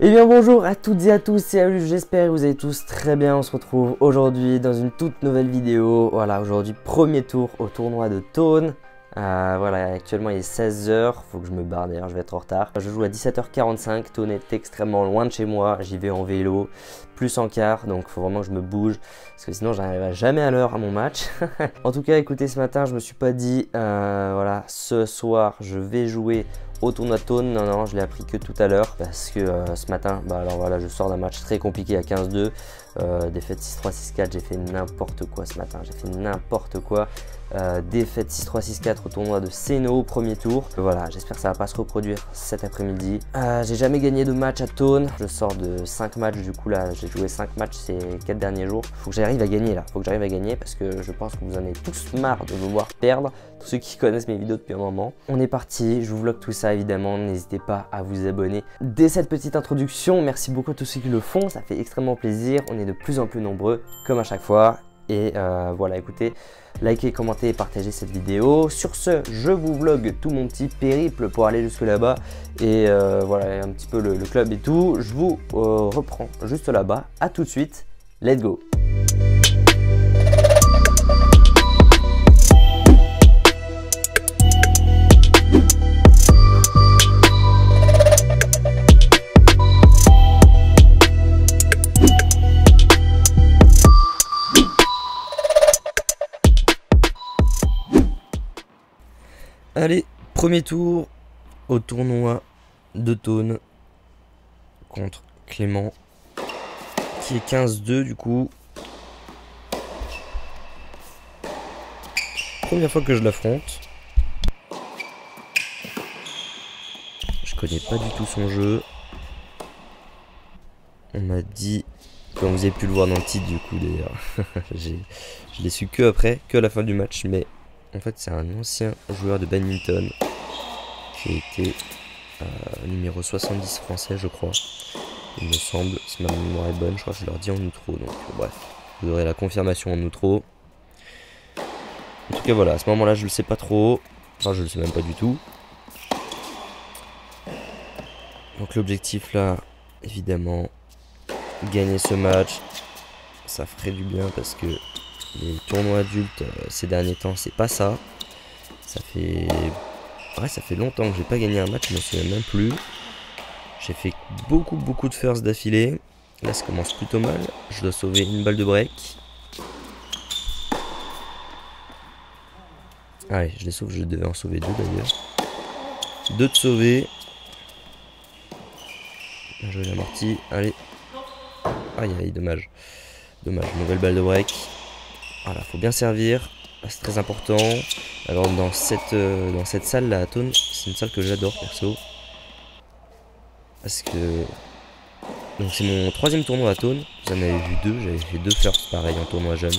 Eh bien bonjour à toutes et à tous, c'est Alus, j'espère que vous allez tous très bien. On se retrouve aujourd'hui dans une toute nouvelle vidéo. Voilà, aujourd'hui premier tour au tournoi de Thônes. Voilà, actuellement il est 16 h, faut que je me barre d'ailleurs, je vais être en retard. Je joue à 17 h 45, Thônes est extrêmement loin de chez moi, j'y vais en vélo, plus en car, donc il faut vraiment que je me bouge, parce que sinon j'arriverai jamais à l'heure à mon match. En tout cas, écoutez, ce matin je me suis pas dit, voilà, ce soir je vais jouer au tournoi de Thônes. Non, je l'ai appris que tout à l'heure, parce que ce matin, alors voilà, je sors d'un match très compliqué à 15-2, défaite 6-3, 6-4, j'ai fait n'importe quoi ce matin, j'ai fait n'importe quoi. Défaite 6-3, 6-4 au tournoi de Seno au premier tour. Voilà, j'espère que ça va pas se reproduire cet après-midi. J'ai jamais gagné de match à Thônes. Je sors de 5 matchs, du coup là j'ai joué 5 matchs ces 4 derniers jours. Faut que j'arrive à gagner là, faut que j'arrive à gagner parce que je pense que vous en avez tous marre de me voir perdre. Tous ceux qui connaissent mes vidéos depuis un moment. On est parti, je vous vlog tout ça évidemment, n'hésitez pas à vous abonner. Dès cette petite introduction, merci beaucoup à tous ceux qui le font, ça fait extrêmement plaisir. On est de plus en plus nombreux, comme à chaque fois. Et voilà, écoutez, likez, commentez et partagez cette vidéo. Sur ce, je vous vlog tout mon petit périple pour aller jusque là-bas. Et voilà, un petit peu le club et tout. Je vous reprends juste là-bas. A tout de suite, let's go! Allez, premier tour au tournoi de Thônes contre Clément, qui est 15-2 du coup. Première fois que je l'affronte. Je connais pas du tout son jeu. On m'a dit, comme vous avez pu le voir dans le titre du coup d'ailleurs, je l'ai su que après, que à la fin du match, mais en fait c'est un ancien joueur de badminton qui a été numéro 70 français je crois, il me semble, si ma mémoire est bonne. Je crois que je leur dis en outro, donc bref, vous aurez la confirmation en outro. En tout cas voilà, à ce moment là je le sais pas trop, enfin je le sais même pas du tout. Donc l'objectif là, évidemment, gagner ce match, ça ferait du bien parce que les tournois adultes ces derniers temps c'est pas ça. Ça fait longtemps que j'ai pas gagné un match, je me souviens même plus. J'ai fait beaucoup de firsts d'affilée. Là ça commence plutôt mal. Je dois sauver une balle de break. Allez, je les sauve, je devais en sauver deux d'ailleurs. Deux de sauver. Bien joué l'amorti, allez. Aïe, dommage. Dommage, nouvelle balle de break. Voilà, faut bien servir. C'est très important. Alors dans cette salle là à Thônes, c'est une salle que j'adore perso. Parce que donc c'est mon troisième tournoi à Thônes. J'en avais vu deux, j'avais fait deux firsts pareil en tournoi jeune.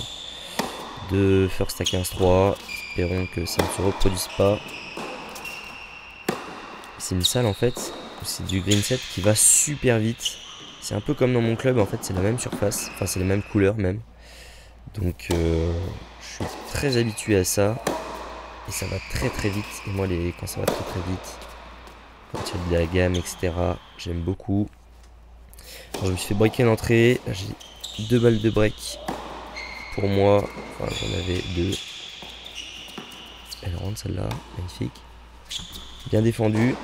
Deux firsts à 15-3. Espérons que ça ne se reproduise pas. C'est une salle en fait, c'est du green set qui va super vite. C'est un peu comme dans mon club en fait, c'est la même surface, enfin c'est les mêmes couleurs même. Donc je suis très habitué à ça. Et ça va très vite. Et moi quand ça va très vite, quand il y a de la gamme etc, j'aime beaucoup. Alors, je me suis fait breaker l'entrée. J'ai deux balles de break pour moi. Enfin j'en avais deux. Elle rentre celle-là, magnifique. Bien défendu.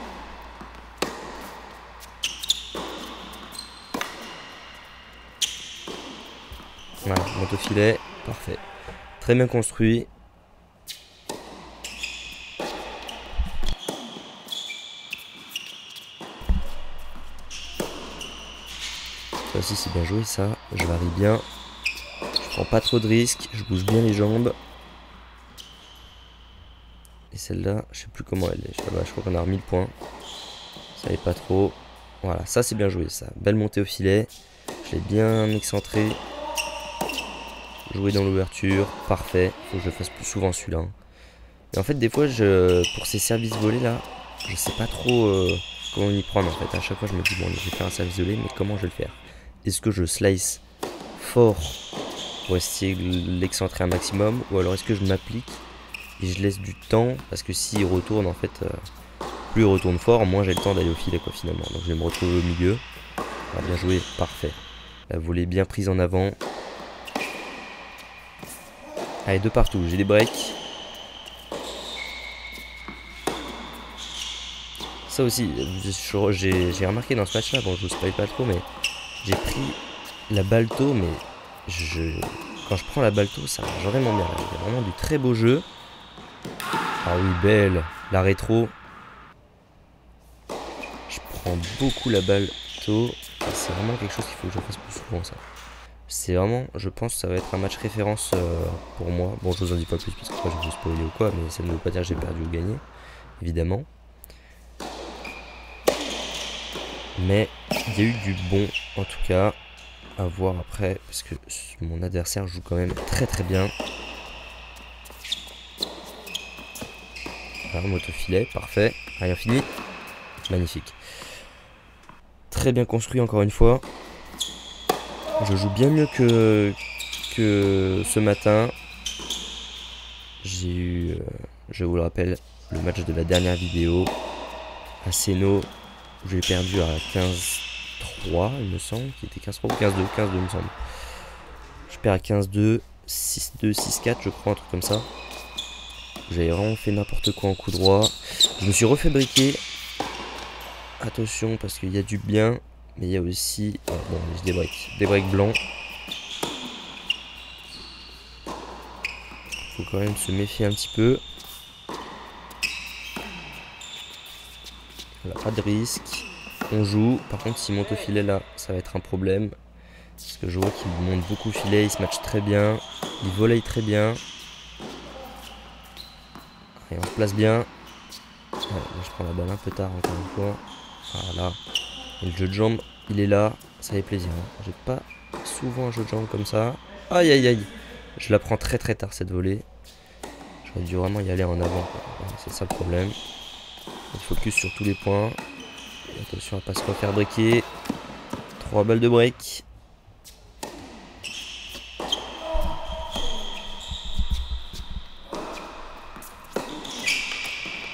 Voilà, monte au filet, parfait. Très bien construit. Ça aussi c'est bien joué ça, je varie bien. Je prends pas trop de risques, je bouge bien les jambes. Et celle-là, je sais plus comment elle est. Je crois qu'on a remis le point. Ça savais pas trop. Voilà, ça c'est bien joué ça. Belle montée au filet. Je l'ai bien excentré. Jouer dans l'ouverture, parfait. Faut que je le fasse plus souvent celui-là. Et en fait, des fois, pour ces services volés là, je sais pas trop comment m'y prendre en fait. À chaque fois, je me dis, bon, je vais faire un service volé, mais comment je vais le faire? Est-ce que je slice fort pour essayer de l'excentrer un maximum, ou alors est-ce que je m'applique et je laisse du temps? Parce que s'il retourne, en fait, plus il retourne fort, moins j'ai le temps d'aller au filet quoi finalement. Donc je vais me retrouver au milieu. Ah, bien joué, parfait. La volée bien prise en avant. Allez, de partout, j'ai des breaks. Ça aussi, j'ai remarqué dans ce match-là, bon je vous spoil pas trop, mais j'ai pris la balle tôt, mais quand je prends la balle tôt, ça marche vraiment bien. Il y a vraiment du très beau jeu. Ah oui, belle, la rétro. Je prends beaucoup la balle tôt, et c'est vraiment quelque chose qu'il faut que je fasse plus souvent, ça. C'est vraiment, je pense que ça va être un match référence pour moi. Bon, je vous en dis pas plus parce que je vais vous spoiler ou quoi, mais ça ne veut pas dire que j'ai perdu ou gagné, évidemment. Mais il y a eu du bon, en tout cas, à voir après, parce que mon adversaire joue quand même très très bien. Voilà, moto-filet, parfait, rien fini, magnifique. Très bien construit encore une fois. Je joue bien mieux que ce matin. J'ai eu, je vous le rappelle, le match de la dernière vidéo à Seno. J'ai perdu à 15-3, il me semble, qui était 15-3 ou 15-2, 15-2 il me semble. Je perds à 15-2, 6-2, 6-4 je crois, un truc comme ça. J'avais vraiment fait n'importe quoi en coup droit. Je me suis refait briquer. Attention parce qu'il y a du bien, mais il y a aussi... Oh, bon, j'ai des breaks blancs. Faut quand même se méfier un petit peu. Voilà, pas de risque. On joue. Par contre, s'il monte au filet là, ça va être un problème. Parce que je vois qu'il monte beaucoup au filet. Il se match très bien. Il volaille très bien. Et on se place bien. Ouais, là, je prends la balle un peu tard encore une fois. Voilà. Et le jeu de jambes, il est là. Ça fait plaisir. Hein. J'ai pas souvent un jeu de jambes comme ça. Aïe aïe aïe. Je la prends très très tard cette volée. J'aurais dû vraiment y aller en avant. C'est ça le problème. Il focus sur tous les points. Attention à pas se refaire briquer. 3 balles de break.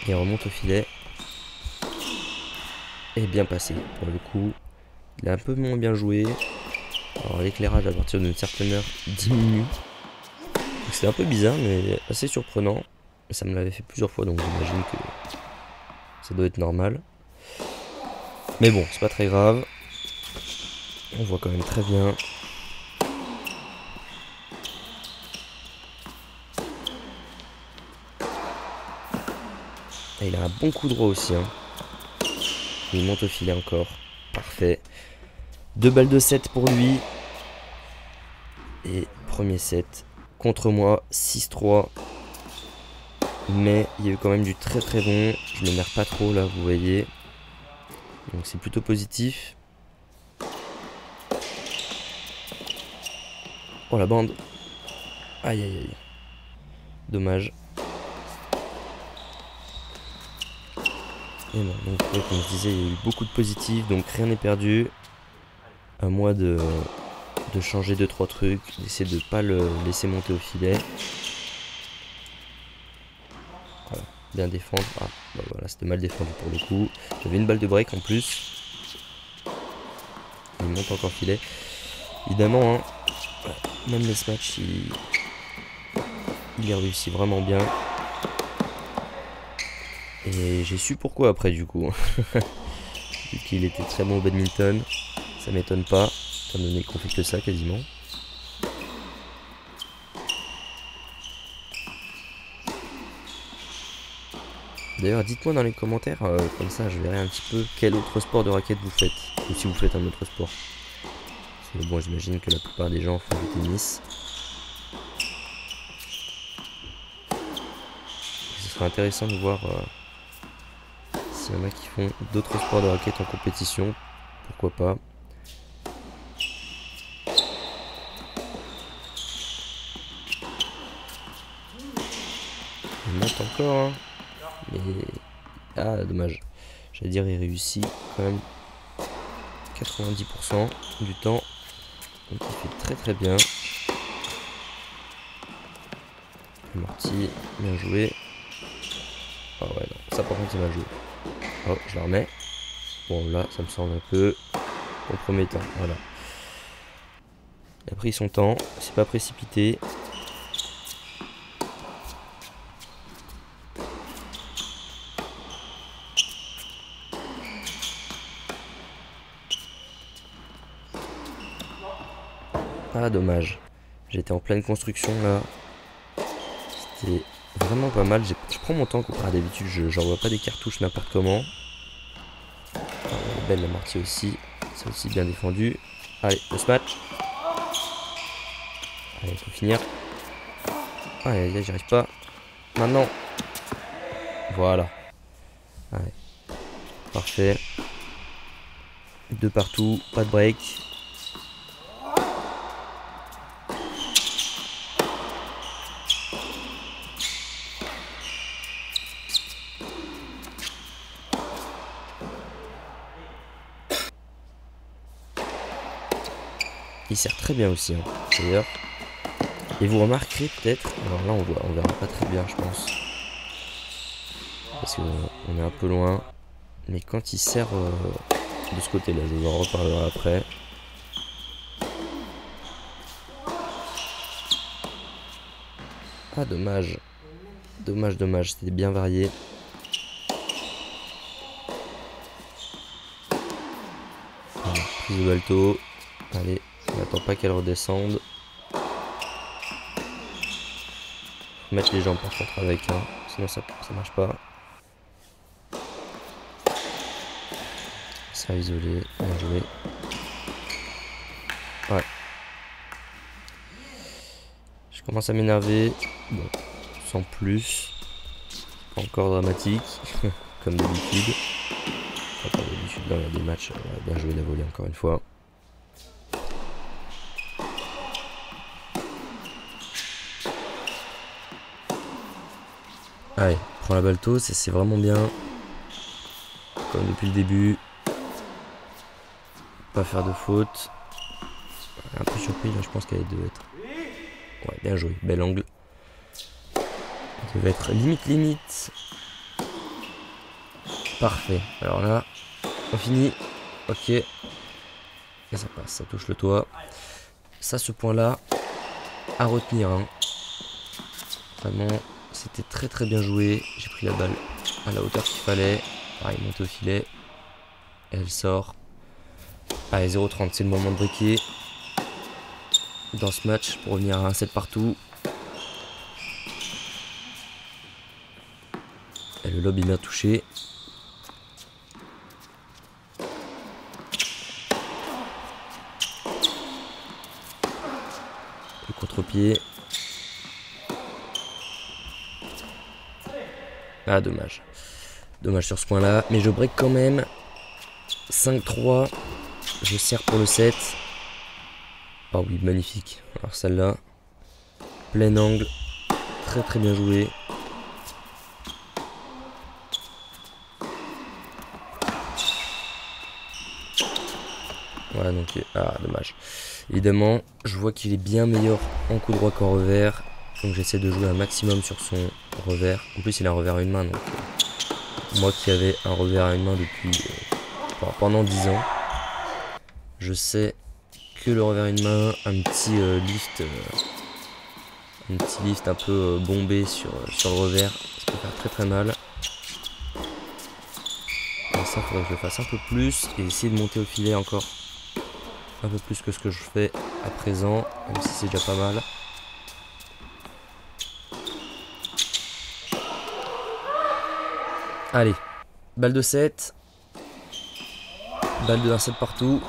Et on remonte au filet. Et bien passé pour le coup. Il a un peu moins bien joué. Alors l'éclairage à partir d'une certaine heure diminue. C'est un peu bizarre mais assez surprenant. Ça me l'avait fait plusieurs fois donc j'imagine que ça doit être normal. Mais bon, c'est pas très grave. On voit quand même très bien. Et il a un bon coup droit aussi. Hein. Il monte au filet encore. Parfait. 2 balles de 7 pour lui. Et premier set contre moi. 6-3. Mais il y a eu quand même du très très bon. Je m'énerve pas trop là, vous voyez. Donc c'est plutôt positif. Oh la bande. Aïe aïe aïe. Dommage. Et non, donc ouais, comme je disais, il y a eu beaucoup de positifs, donc rien n'est perdu. À moi de changer 2-3 trucs, d'essayer de ne pas le laisser monter au filet. Voilà, bien défendre. Ah, bah voilà, c'était mal défendu pour le coup. J'avais une balle de break en plus. Il monte encore filet. Évidemment, hein, même les matchs, il a réussi vraiment bien. Et j'ai su pourquoi après du coup. Vu qu'il était très bon au badminton. Ça m'étonne pas, étant donné qu'on fait que ça quasiment. D'ailleurs, dites-moi dans les commentaires, comme ça je verrai un petit peu quel autre sport de raquette vous faites. Ou si vous faites un autre sport. Parce que bon, j'imagine que la plupart des gens font du tennis. Ce serait intéressant de voir s'il y en a qui font d'autres sports de raquette en compétition. Pourquoi pas. Il monte encore, hein. Mais... Ah, dommage. J'allais dire, il réussit quand même 90% du temps. Donc il fait très très bien. Amorti, bien joué. Ah ouais, non, ça par contre c'est mal joué. Oh, je la remets. Bon, là, ça me semble un peu. compromettant. Voilà. Il a pris son temps, c'est pas précipité. Ah dommage, j'étais en pleine construction là. C'était vraiment pas mal. Je prends mon temps comparé à d'habitude, j'envoie pas des cartouches n'importe comment. Ah, elle est belle la mortier aussi, c'est aussi bien défendu. Allez, le match. Allez, il faut finir. Ah, j'y arrive pas. Maintenant. Voilà. Allez. Parfait. 2 partout, pas de break. Il sert très bien aussi, hein, d'ailleurs. Et vous remarquerez peut-être, alors là on verra pas très bien je pense. Parce qu'on est un peu loin. Mais quand il sert de ce côté-là, je vous en reparlerai après. Ah dommage. Dommage, c'était bien varié. Voilà, prise de balto. Allez, on n'attend pas qu'elle redescende. Mettre les jambes par contre avec, hein, sinon ça marche pas. Ça isolé, bien joué. Ouais. Je commence à m'énerver. Bon, sans plus. Pas encore dramatique, comme d'habitude. Enfin, comme d'habitude, là, il y a des matchs. On va bien jouer la volée encore une fois. Allez, prends la balto, c'est vraiment bien. Comme depuis le début. Pas faire de faute. Un peu surpris, là, je pense qu'elle devait être. Ouais, bien joué, bel angle. Elle devait être limite. Parfait. Alors là, on finit. Ok. Et ça passe, ça touche le toit. Ça, ce point-là, à retenir. Hein. Vraiment, c'était très bien joué. J'ai pris la balle à la hauteur qu'il fallait. Pareil, montée au filet. Elle sort. Allez, 0,30, c'est le moment de briquer. Dans ce match, pour revenir à un 7 partout. Et le lob est bien touché. Le contre-pied. Ah, dommage. Dommage sur ce point-là. Mais je break quand même. 5-3. Je serre pour le 7. Ah oui, magnifique. Alors celle-là. Plein angle. Très bien joué. Voilà, donc... Ah, dommage. Évidemment, je vois qu'il est bien meilleur en coup droit qu'en revers. Donc j'essaie de jouer un maximum sur son revers. En plus, il a un revers à une main. Donc, moi qui avais un revers à une main depuis pendant 10 ans, je sais que le revers à une main, un petit lift un peu bombé sur le revers, ça peut faire très mal. Et ça, il faudrait que je le fasse un peu plus et essayer de monter au filet encore un peu plus que ce que je fais à présent, même si c'est déjà pas mal. Allez, balle de 7. Balle de 1-7 partout.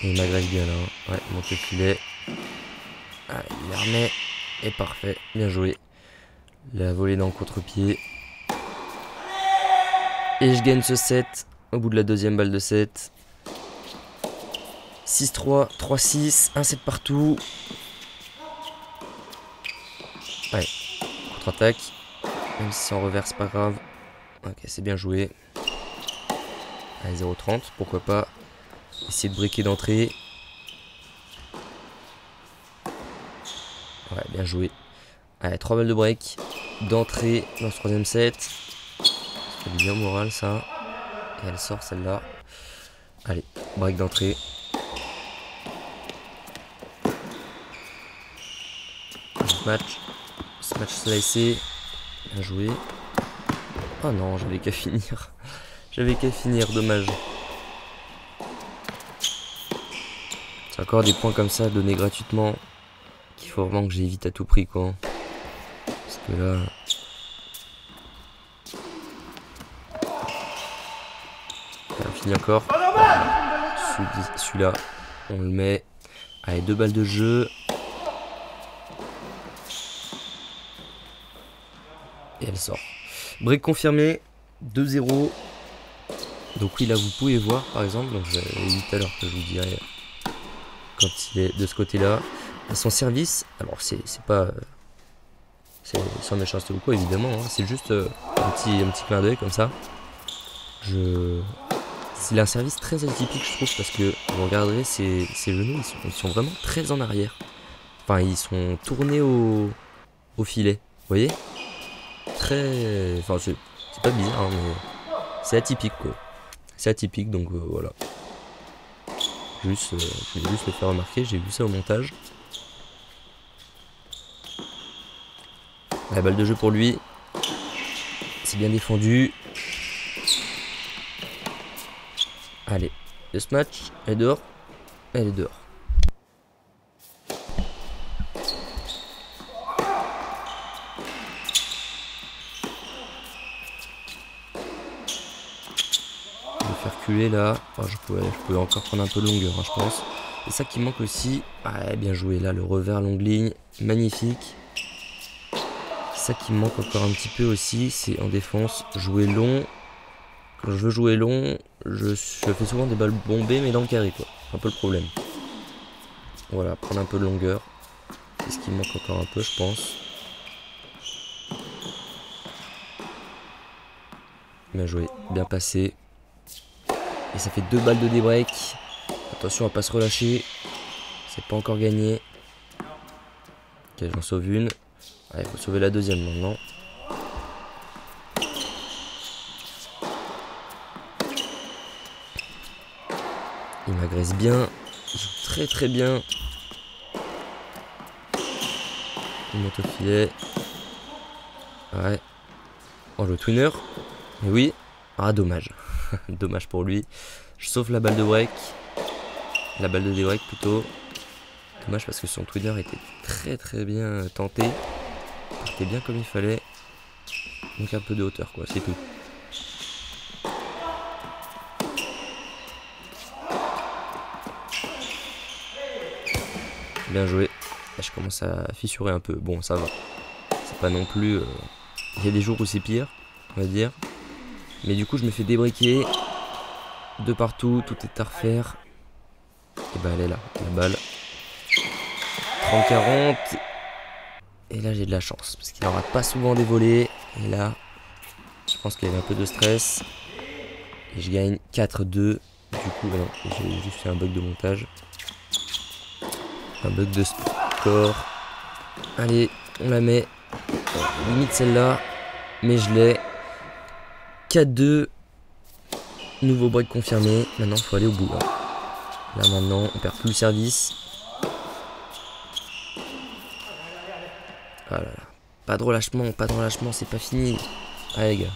Et il m'agresse bien là. Hein. Ouais, monte le filet. Allez, il la remet. Et parfait, bien joué. La volée dans le contre-pied. Et je gagne ce 7 au bout de la deuxième balle de 7. 6-3, 3-6, 1-7 partout. Ouais, contre-attaque. Même si c'est en revers, c'est pas grave. Ok, c'est bien joué. Allez, 0,30, pourquoi pas. Essayer de briquer d'entrée. Ouais, bien joué. Allez, 3 balles de break d'entrée dans ce troisième set. Ça fait du bien au moral ça. Et elle sort celle-là. Allez, break d'entrée. Smash slicé. Bien joué. Oh non, j'avais qu'à finir. J'avais qu'à finir, dommage. C'est encore des points comme ça donnés gratuitement qu'il faut vraiment que j'évite à tout prix quoi. Parce que là... On finit encore. Celui-là, on le met. Allez, 2 balles de jeu. Et elle sort. Break confirmé. 2-0. Donc oui, là, vous pouvez voir, par exemple. Donc j'avais dit tout à l'heure que je vous dirais quand il est de ce côté-là. À son service, alors c'est pas... c'est sans méchanceté ou quoi, évidemment. Hein, c'est juste un petit clin d'œil comme ça. Il a un service très atypique, je trouve, parce que vous regarderez ses genoux, ils sont vraiment très en arrière. Enfin, ils sont tournés au filet. Vous voyez? Très... Enfin, c'est pas bizarre, hein, mais c'est atypique, quoi. C'est atypique, donc voilà. Je vais juste le faire remarquer, j'ai vu ça au montage. La balle de jeu pour lui. C'est bien défendu. Allez, le match, elle est dehors. Elle est dehors. Je vais faire reculer là. Oh, je pouvais encore prendre un peu de longueur, hein, je pense. Et ça qui manque aussi. Ah, bien joué là, le revers longue ligne. Magnifique. Ça qui me manque encore un petit peu aussi, c'est en défense, jouer long. Quand je veux jouer long, je fais souvent des balles bombées, mais dans le carré, quoi. C'est un peu le problème. Voilà, prendre un peu de longueur. C'est ce qui me manque encore un peu, je pense. Bien joué, bien passé. Et ça fait 2 balles de débreak. Attention à pas se relâcher. C'est pas encore gagné. Ok, j'en sauve une. Allez, il faut sauver la deuxième maintenant. Il m'agresse bien. Il joue très très bien. Il monte au filet. Ouais. Oh, le twinner. Mais oui. Ah, dommage. Dommage pour lui. Je sauve la balle de break. La balle de débreak plutôt. Dommage parce que son twinner était très très bien tenté. Il partait bien comme il fallait. Donc un peu de hauteur quoi, c'est tout. Bien joué. Là, je commence à fissurer un peu. Bon, ça va. C'est pas non plus... Il y a des jours où c'est pire, on va dire. Mais du coup, je me fais débriquer. De partout, tout est à refaire. Et bah, elle est là, la balle. 30-40. Et là, j'ai de la chance. Parce qu'il n'en rate pas souvent des volets. Et là, je pense qu'il y avait un peu de stress. Et je gagne 4-2. Du coup, non, j'ai juste fait un bug de montage. Un bug de score. Allez, on la met. Limite celle-là. Mais je l'ai. 4-2. Nouveau break confirmé. Maintenant, il faut aller au bout. Là, maintenant, on perd plus le service. Ah là là. Pas de relâchement, c'est pas fini. Allez, les gars.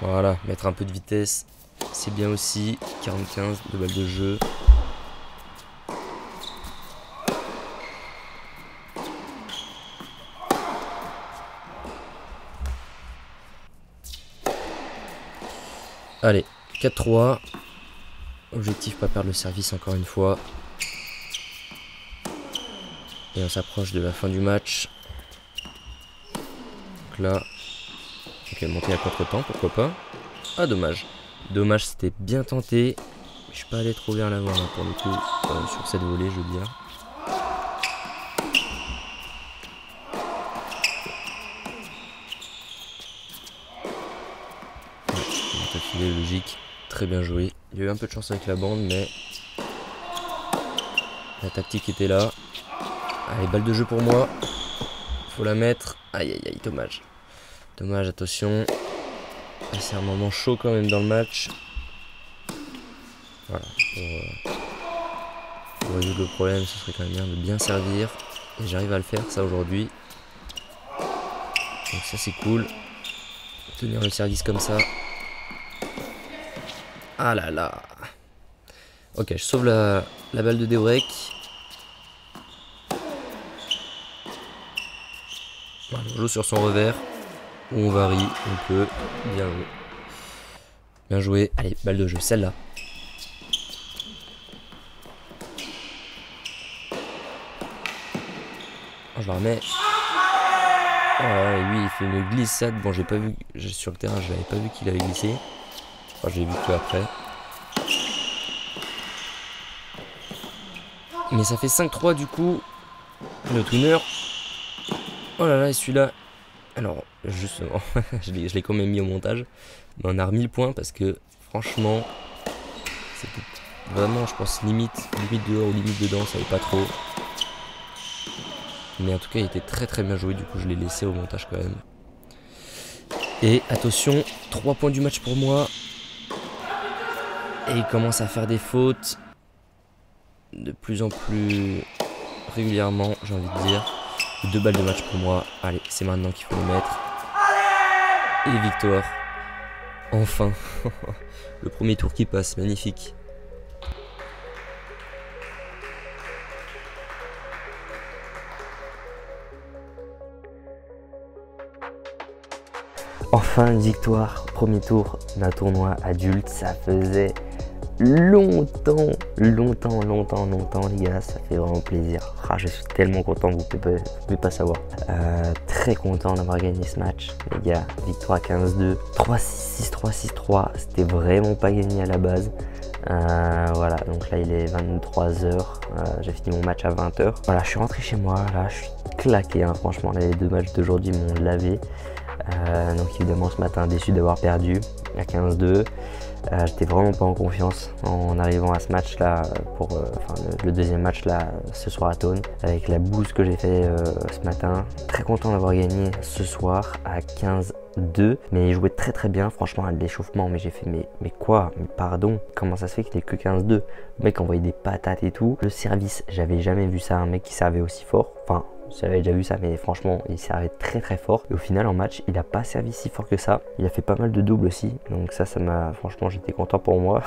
Voilà, mettre un peu de vitesse, c'est bien aussi. 45, 2 balles de jeu. Allez, 4-3. Objectif, pas perdre le service encore une fois. Et on s'approche de la fin du match. Donc là... Ok, monter à contre-temps, pourquoi pas. Ah, dommage. Dommage, c'était bien tenté. Je suis pas allé trop vers l'avant là, pour le coup. Sur cette volée, je veux dire. filet, logique. Très bien joué. Il y a eu un peu de chance avec la bande, mais la tactique était là. Allez, balle de jeu pour moi. Faut la mettre. Aïe aïe aïe, dommage. Dommage, attention. C'est un moment chaud quand même dans le match. Voilà. Pour résoudre le problème, ce serait quand même bien de bien servir. Et j'arrive à le faire ça aujourd'hui. Donc ça c'est cool. Tenir le service comme ça. Ah là là. Ok, je sauve la balle de débreak. Voilà, on joue sur son revers. Ou on varie, on peut. Bien joué. Bien joué. Allez, balle de jeu, celle-là. Je la remets. Voilà, et lui il fait une glissade. Bon, j'ai pas vu. Sur le terrain, je l'avais pas vu qu'il avait glissé. Enfin, j'ai vu que après. Mais ça fait 5-3 du coup. Le twinner. Oh là là, et celui-là. Alors, justement, je l'ai quand même mis au montage. Mais on a remis le point parce que franchement, c'était vraiment, je pense, limite dehors ou limite dedans, ça savait pas trop. Mais en tout cas, il était très très bien joué. Du coup, je l'ai laissé au montage quand même. Et attention, 3 points du match pour moi. Et il commence à faire des fautes. De plus en plus régulièrement, j'ai envie de dire. 2 balles de match pour moi. Allez, c'est maintenant qu'il faut le mettre. Et victoire. Enfin. Le premier tour qui passe, magnifique. Enfin une victoire, premier tour d'un tournoi adulte, ça faisait longtemps les gars, ça fait vraiment plaisir. Ah, je suis tellement content, vous pouvez pas savoir. Très content d'avoir gagné ce match, les gars. Victoire 15-2, 3-6-6, 3-6-3, c'était vraiment pas gagné à la base. Voilà, donc là il est 23h, j'ai fini mon match à 20h. Voilà, je suis rentré chez moi, là je suis claqué, hein. Franchement les 2 matchs d'aujourd'hui m'ont lavé. Donc évidemment ce matin déçu d'avoir perdu à 15-2. J'étais vraiment pas en confiance en arrivant à ce match là pour le deuxième match là ce soir à Thônes, avec la bouse que j'ai fait ce matin. Très content d'avoir gagné ce soir à 15-2, mais il jouait très très bien franchement à l'échauffement. Mais j'ai fait mais quoi, mais pardon, comment ça se fait qu'il est que 15-2? Le mec envoyait des patates et tout. Le service, j'avais jamais vu ça, un mec qui servait aussi fort. Enfin, j'avais déjà vu ça, mais franchement, il servait très très fort. Et au final, en match, il n'a pas servi si fort que ça. Il a fait pas mal de doubles aussi. Donc ça m'a... Franchement, j'étais content pour moi.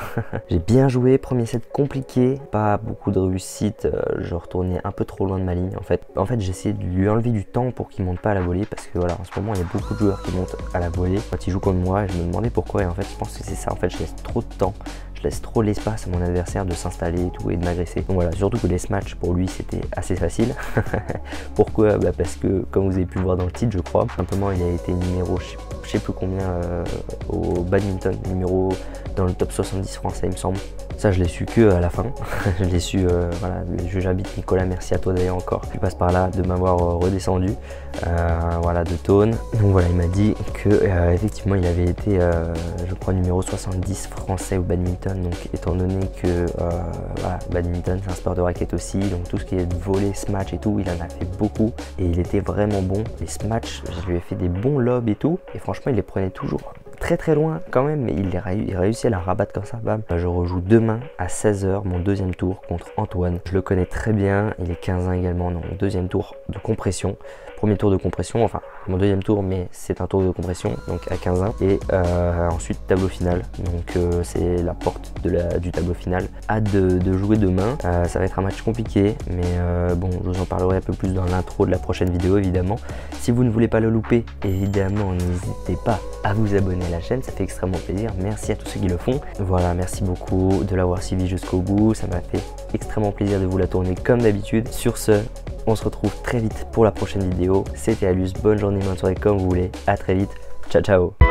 J'ai bien joué. Premier set compliqué. Pas beaucoup de réussite. Je retournais un peu trop loin de ma ligne. En fait j'ai essayé de lui enlever du temps pour qu'il monte pas à la volée. Parce que voilà, en ce moment, il y a beaucoup de joueurs qui montent à la volée quand ils jouent comme moi. Et je me demandais pourquoi. Et en fait, je pense que c'est ça. En fait, je laisse trop de temps. Je laisse trop l'espace à mon adversaire de s'installer et tout et de m'agresser. Donc voilà, surtout que les matchs pour lui c'était assez facile. Pourquoi? Parce que comme vous avez pu le voir dans le titre, je crois, simplement il a été numéro je sais plus combien au badminton, numéro dans le top 70 français il me semble. Ça je l'ai su que à la fin. Je l'ai su, voilà, le juge arbitre Nicolas, merci à toi d'ailleurs encore. Tu passes par là de m'avoir redescendu, voilà, de Thônes. Donc voilà, il m'a dit que effectivement il avait été, je crois, numéro 70 français au badminton. Donc étant donné que voilà, badminton c'est un sport de raquette aussi, donc tout ce qui est volley, smash et tout, il en a fait beaucoup et il était vraiment bon. Les smash, je lui ai fait des bons lobs et tout, et franchement il les prenait toujours très très loin quand même, mais il réussit à la rabattre comme ça, bam. Je rejoue demain à 16h mon deuxième tour contre Antoine. Je le connais très bien, il est 15 également, donc mon deuxième tour de compression. Premier tour de compression, enfin mon deuxième tour, mais c'est un tour de compression, donc à 15-1. Et ensuite tableau final, donc c'est la porte du tableau final. Hâte de jouer demain, ça va être un match compliqué, mais bon, je vous en parlerai un peu plus dans l'intro de la prochaine vidéo évidemment. Si vous ne voulez pas le louper, évidemment n'hésitez pas à vous abonner à la chaîne, ça fait extrêmement plaisir. Merci à tous ceux qui le font. Voilà, merci beaucoup de l'avoir suivi jusqu'au bout, ça m'a fait extrêmement plaisir de vous la tourner comme d'habitude. Sur ce, on se retrouve très vite pour la prochaine vidéo. C'était Alus, bonne journée, bonne soirée comme vous voulez. À très vite, ciao ciao.